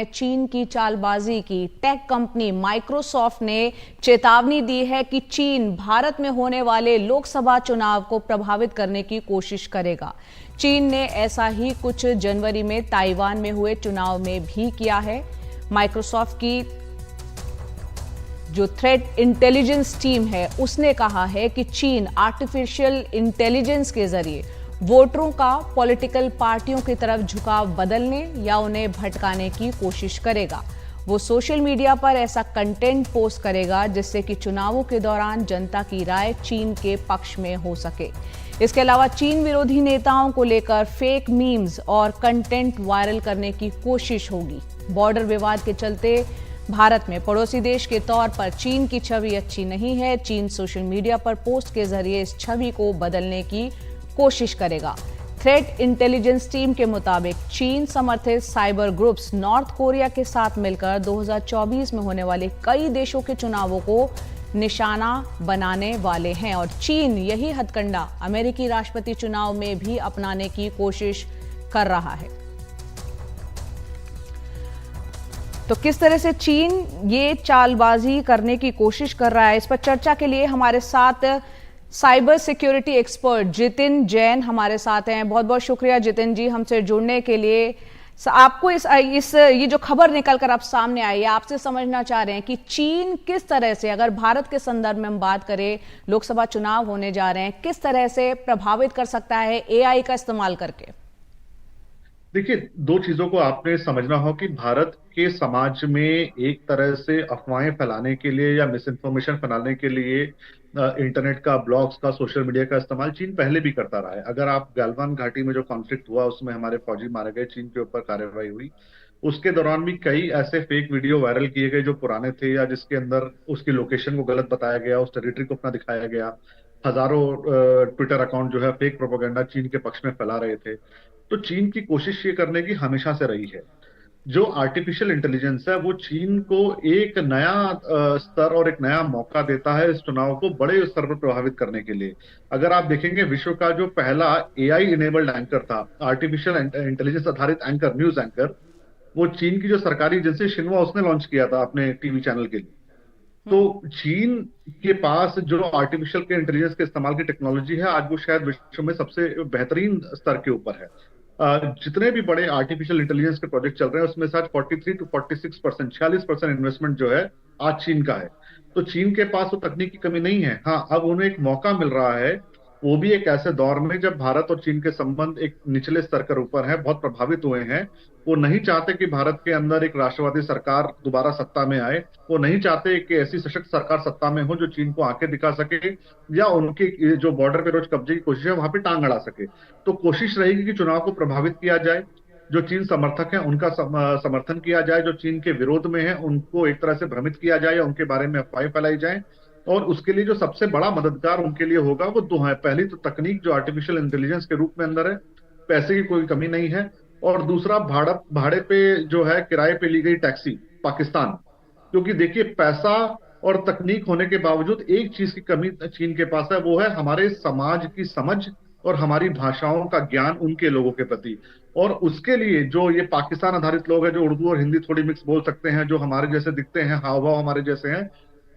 चीन की चालबाजी की। टेक कंपनी माइक्रोसॉफ्ट ने चेतावनी दी है कि चीन भारत में होने वाले लोकसभा चुनाव को प्रभावित करने की कोशिश करेगा। चीन ने ऐसा ही कुछ जनवरी में ताइवान में हुए चुनाव में भी किया है। माइक्रोसॉफ्ट की जो थ्रेट इंटेलिजेंस टीम है उसने कहा है कि चीन आर्टिफिशियल इंटेलिजेंस के जरिए वोटरों का पॉलिटिकल पार्टियों की तरफ झुकाव बदलने या उन्हें भटकाने की कोशिश करेगा। वो सोशल मीडिया पर ऐसा कंटेंट पोस्ट करेगा जिससे कि चुनावों के दौरान जनता की राय चीन के पक्ष में हो सके। इसके अलावा चीन विरोधी नेताओं को लेकर फेक मीम्स और कंटेंट वायरल करने की कोशिश होगी। बॉर्डर विवाद के चलते भारत में पड़ोसी देश के तौर पर चीन की छवि अच्छी नहीं है। चीन सोशल मीडिया पर पोस्ट के जरिए इस छवि को बदलने की कोशिश करेगा। थ्रेट इंटेलिजेंस टीम के मुताबिक चीन समर्थित साइबर ग्रुप्स नॉर्थ कोरिया के साथ मिलकर 2024 में होने वाले कई देशों के चुनावों को निशाना बनाने वाले हैं और चीन यही हथकंडा अमेरिकी राष्ट्रपति चुनाव में भी अपनाने की कोशिश कर रहा है। तो किस तरह से चीन ये चालबाजी करने की कोशिश कर रहा है, इस पर चर्चा के लिए हमारे साथ cyber security expert Jitin Jain हमारे साथ हैं। बहुत बहुत शुक्रिया जितिन जी हमसे जुड़ने के लिए। आपको इस ये जो खबर निकल कर आप सामने आई है, आपसे समझना चाह रहे हैं कि चीन किस तरह से, अगर भारत के संदर्भ में हम बात करें, लोकसभा चुनाव होने जा रहे हैं, किस तरह से प्रभावित कर सकता है एआई का इस्तेमाल करके? देखिए, दो चीजों को आपने समझना हो कि भारत के समाज में एक तरह से अफवाहें फैलाने के लिए या मिस इन्फॉर्मेशन फैलाने के लिए इंटरनेट का, ब्लॉग्स का, सोशल मीडिया का इस्तेमाल चीन पहले भी करता रहा है। अगर आप गलवान घाटी में जो कॉन्फ्लिक्ट हुआ उसमें हमारे फौजी मारे गए, चीन के ऊपर कार्रवाई हुई, उसके दौरान भी कई ऐसे फेक वीडियो वायरल किए गए जो पुराने थे या जिसके अंदर उसकी लोकेशन को गलत बताया गया, उस टेरिटरी को अपना दिखाया गया। हजारों ट्विटर अकाउंट जो है फेक प्रोपेगेंडा चीन के पक्ष में फैला रहे थे। तो चीन की कोशिश ये करने की हमेशा से रही है। जो आर्टिफिशियल इंटेलिजेंस है वो चीन को एक नया स्तर और एक नया मौका देता है इस चुनाव को बड़े स्तर पर प्रभावित करने के लिए। अगर आप देखेंगे, विश्व का जो पहला एआई इनेबल्ड एंकर था, आर्टिफिशियल इंटेलिजेंस आधारित एंकर, न्यूज एंकर, वो चीन की जो सरकारी एजेंसी शिन्हुआ उसने लॉन्च किया था अपने टीवी चैनल के लिए। तो चीन के पास जो आर्टिफिशियल के इंटेलिजेंस के इस्तेमाल की टेक्नोलॉजी है, आज वो शायद विश्व में सबसे बेहतरीन स्तर के ऊपर है। जितने भी बड़े आर्टिफिशियल इंटेलिजेंस के प्रोजेक्ट चल रहे हैं उसमें से आज 43 to 46%, 46% इन्वेस्टमेंट जो है आज चीन का है। तो चीन के पास वो तकनीक की कमी नहीं है। हाँ, अब उन्हें एक मौका मिल रहा है, वो भी एक ऐसे दौर में जब भारत और चीन के संबंध एक निचले स्तर पर ऊपर है, बहुत प्रभावित हुए हैं। वो नहीं चाहते कि भारत के अंदर एक राष्ट्रवादी सरकार दोबारा सत्ता में आए। वो नहीं चाहते कि ऐसी सशक्त सरकार सत्ता में हो जो चीन को आंखें दिखा सके या उनकी जो बॉर्डर पे रोज कब्जे की कोशिश है वहां पे टांग अड़ा सके। तो कोशिश रहेगी कि चुनाव को प्रभावित किया जाए, जो चीन समर्थक हैं उनका समर्थन किया जाए, जो चीन के विरोध में है उनको एक तरह से भ्रमित किया जाए या उनके बारे में अफवाहें फैलाई जाए। और उसके लिए जो सबसे बड़ा मददगार उनके लिए होगा वो दो है। पहली तो तकनीक जो आर्टिफिशियल इंटेलिजेंस के रूप में अंदर है, पैसे की कोई कमी नहीं है। और दूसरा भाड़े पे जो है, किराए पे ली गई टैक्सी पाकिस्तान। क्योंकि देखिए, पैसा और तकनीक होने के बावजूद एक चीज की कमी चीन के पास है, वो है हमारे समाज की समझ और हमारी भाषाओं का ज्ञान उनके लोगों के प्रति। और उसके लिए जो ये पाकिस्तान आधारित लोग हैं जो उर्दू और हिंदी थोड़ी मिक्स बोल सकते हैं, जो हमारे जैसे दिखते हैं, हाव भाव हमारे जैसे हैं,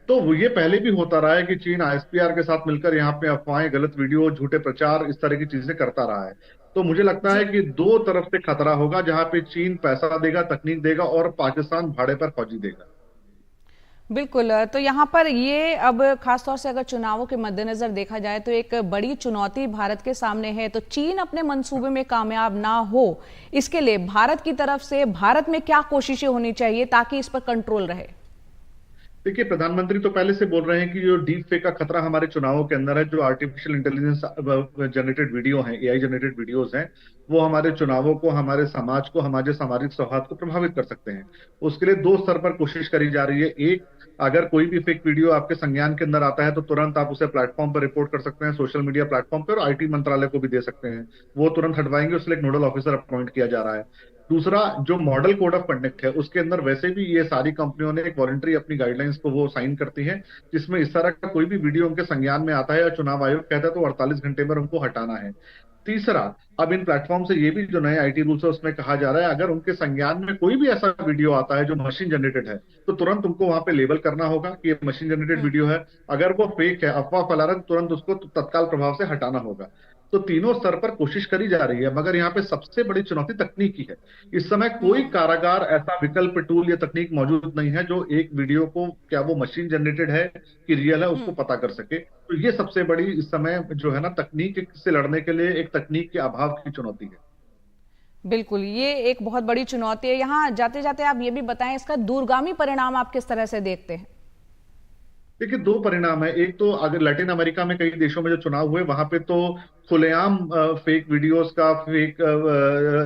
तो वो ये पहले भी होता रहा है कि चीन आईएसपीआर के साथ मिलकर यहाँ पे अफवाहें, गलत वीडियो, झूठे प्रचार, इस तरह की चीजें करता रहा है। तो मुझे लगता है जी कि दो तरफ से खतरा होगा, जहां पे चीन पैसा देगा, तकनीक देगा और पाकिस्तान भाड़े पर फौजी देगा। बिल्कुल। तो यहाँ पर ये अब खासतौर से अगर चुनावों के मद्देनजर देखा जाए तो एक बड़ी चुनौती भारत के सामने है। तो चीन अपने मंसूबे में कामयाब ना हो, इसके लिए भारत की तरफ से भारत में क्या कोशिशें होनी चाहिए ताकि इस पर कंट्रोल रहे? देखिए, प्रधानमंत्री तो पहले से बोल रहे हैं कि जो डीप फेक का खतरा हमारे चुनावों के अंदर है, जो आर्टिफिशियल इंटेलिजेंस जनरेटेड वीडियो हैं, एआई जनरेटेड वीडियोस हैं, वो हमारे चुनावों को, हमारे समाज को, हमारे सामाजिक सौहार्द को प्रभावित कर सकते हैं। उसके लिए दो स्तर पर कोशिश करी जा रही है। एक, अगर कोई भी फेक वीडियो आपके संज्ञान के अंदर आता है तो तुरंत आप उसे प्लेटफॉर्म पर रिपोर्ट कर सकते हैं, सोशल मीडिया प्लेटफॉर्म पर, और आईटी मंत्रालय को भी दे सकते हैं, वो तुरंत हटवाएंगे। उसके लिए एक नोडल ऑफिसर अपॉइंट किया जा रहा है। दूसरा, जो मॉडल कोड ऑफ कंडक्ट है उसके अंदर वैसे भी ये सारी कंपनियों ने एक वॉलंटरी अपनी गाइडलाइंस को वो साइन करती हैं, जिसमें इस तरह का कोई भी वीडियो उनके संज्ञान में आता है या चुनाव आयोग कहता है तो 48 घंटे में उनको हटाना है। तीसरा, अब इन प्लेटफॉर्म से ये भी जो नए आईटी रूल्स है उसमें कहा जा रहा है, अगर उनके संज्ञान में कोई भी ऐसा वीडियो आता है जो मशीन जनरेटेड है तो तुरंत उनको वहां पे लेबल करना होगा कि ये मशीन जनरेटेड वीडियो है। अगर वो फेक है, अफवाह फैला रहा है, तो तुरंत उसको तत्काल प्रभाव से हटाना होगा। तो तीनों स्तर पर कोशिश करी जा रही है, मगर यहाँ पे सबसे बड़ी चुनौती तकनीक की है। इस समय कोई कारागार ऐसा विकल्प, टूल या तकनीक मौजूद नहीं है जो एक वीडियो को, क्या वो मशीन जनरेटेड है कि रियल है, उसको पता कर सके। तो ये सबसे बड़ी इस समय जो है ना, तकनीक से लड़ने के लिए एक तकनीक के अभाव की चुनौती है। बिल्कुल, ये एक बहुत बड़ी चुनौती है। यहाँ जाते जाते आप ये भी बताएं, इसका दूरगामी परिणाम आप किस तरह से देखते हैं? देखिए, दो परिणाम है। एक तो अगर लैटिन अमेरिका में कई देशों में जो चुनाव हुए वहां पे तो खुलेआम फेक वीडियोस का, फेक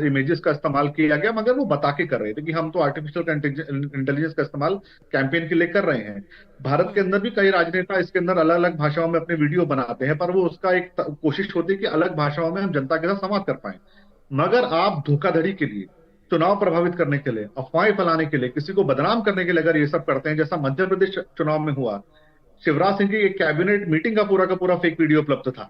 इमेजेस का इस्तेमाल किया गया, मगर वो बता के कर रहे थे कि हम तो आर्टिफिशियल इंटेलिजेंस का इस्तेमाल कैंपेन के लिए कर रहे हैं। भारत के अंदर भी कई राजनेता इसके अंदर अलग अलग भाषाओं में अपने वीडियो बनाते हैं, पर वो उसका एक कोशिश होती है कि अलग भाषाओं में हम जनता के साथ संवाद कर पाए। मगर आप धोखाधड़ी के लिए, चुनाव प्रभावित करने के लिए, अफवाहें फैलाने के लिए, किसी को बदनाम करने के लिए अगर ये सब करते हैं, जैसा मध्य प्रदेश चुनाव में हुआ, शिवराज सिंह की एक कैबिनेट मीटिंग का पूरा फेक वीडियो उपलब्ध था,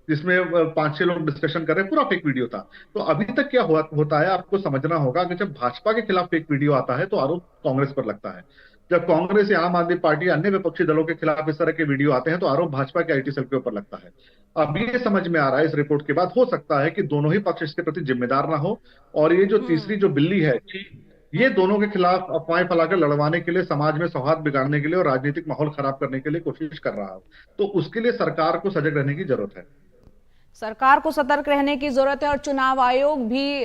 जिसमें 5-6 लोग डिस्कशन कर रहे हैं, पूरा फेक वीडियो था। तो अभी तक क्या होता है आपको समझना होगा कि जब भाजपा के खिलाफ फेक वीडियो आता है तो आरोप कांग्रेस पर लगता है। जब कांग्रेस या आम आदमी पार्टी, अन्य विपक्षी दलों के खिलाफ इस तरह के वीडियो आते हैं तो आरोप भाजपा के आईटी सेल के ऊपर लगता है। अब ये समझ में आ रहा है इस रिपोर्ट के बाद, हो सकता है कि दोनों ही पक्ष इसके प्रति जिम्मेदार ना हो, और ये जो तीसरी जो बिल्ली है, ये दोनों के खिलाफ अफवाहें फैलाकर लड़वाने के लिए, समाज में सौहार्द बिगाड़ने के लिए और राजनीतिक माहौल खराब करने के लिए कोशिश कर रहा हो। तो उसके लिए सरकार को सजग रहने की जरूरत है। सरकार को सतर्क रहने की जरूरत है, और चुनाव आयोग भी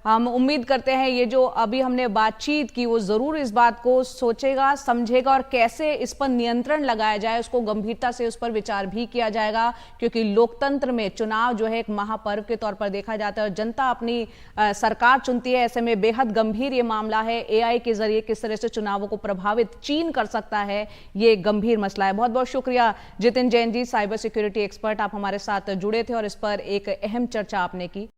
हम उम्मीद करते हैं ये जो अभी हमने बातचीत की वो जरूर इस बात को सोचेगा, समझेगा, और कैसे इस पर नियंत्रण लगाया जाए उसको गंभीरता से उस पर विचार भी किया जाएगा। क्योंकि लोकतंत्र में चुनाव जो है एक महापर्व के तौर पर देखा जाता है और जनता अपनी सरकार चुनती है। ऐसे में बेहद गंभीर ये मामला है। एआई के जरिए किस तरह से चुनावों को प्रभावित चीन कर सकता है, ये गंभीर मसला है। बहुत बहुत शुक्रिया Jitin Jain ji, cyber security expert, आप हमारे साथ जुड़े थे और इस पर एक अहम चर्चा आपने की।